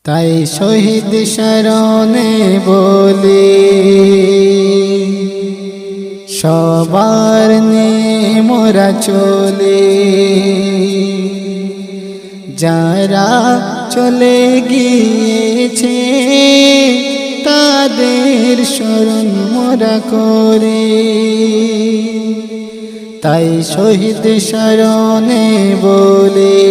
তাই শহীদ শরণে বলি সবার নিয়ে মোরা চলি, যারা চলে গিয়েছে তাদের স্মরণ মোরা করি। তাই শহীদ শরণে বলি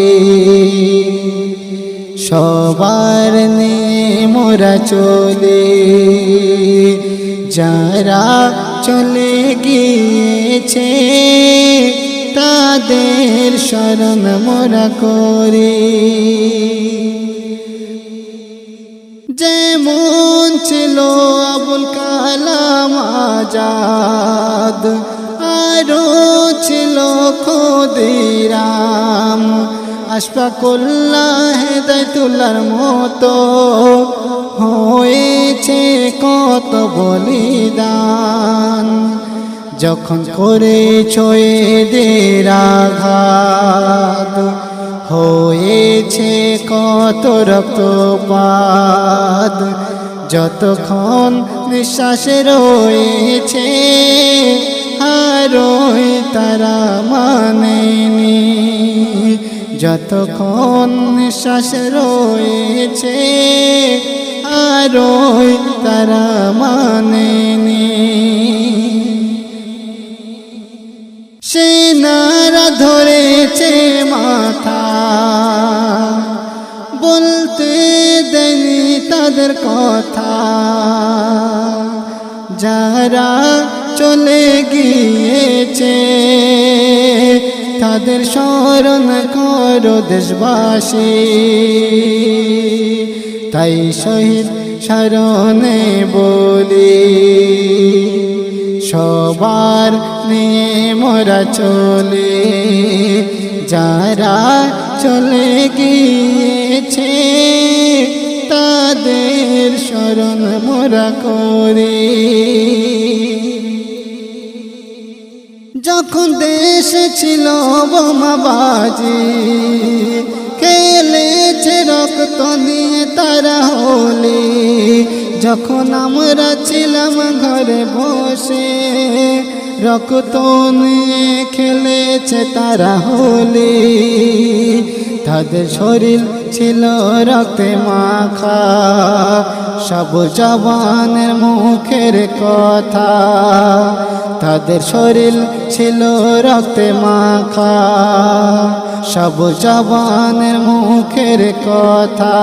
সবার নিয়ে মোরা চলি, যারা চলে গিয়েছে তাদের স্মরণ মোরা করি। যেমন ছিল আবুল কালাম আজাদ, আরো ছিল ক্ষুদিরাম, আশফাকুল্লাহ হেদায়েতুল্লাহর মতো হয়েছে কত বলিদান। যখন করেছ এদের আঘাত হয়েছে কত রক্তপাত, যতক্ষণ নিঃশ্বাস রয়েছে আরোই তারা মানেনি, যতক্ষণ নিঃশ্বাস রয়েছে আরোই তারা মানেনি। সেনারা ধরেছে মাথা, বলতে দেয়নি তাদের কথা, যারা চলে গিয়েছে তাদের স্মরণ করো দেশবাসী। তাই শহীদ শরণে বলি সবার নিয়ে মোরা চলি, যারা চলে গিয়েছে তাদের স্মরণ মোরা করি। যখন দেশ ছিল বোমাবাজি, খেলেছে রক্ত নিয়ে তারা হোলি, যখন আমরা ছিলাম ঘরে বসে রক্ত নিয়ে খেলেছে তারা হোলি, তাদের শরীর ছিল রক্তে মাখা, সব জওয়ানের মুখের কথা, তাদের শরীর ছিল রক্তে মাখা, সব জওয়ানের মুখের কথা।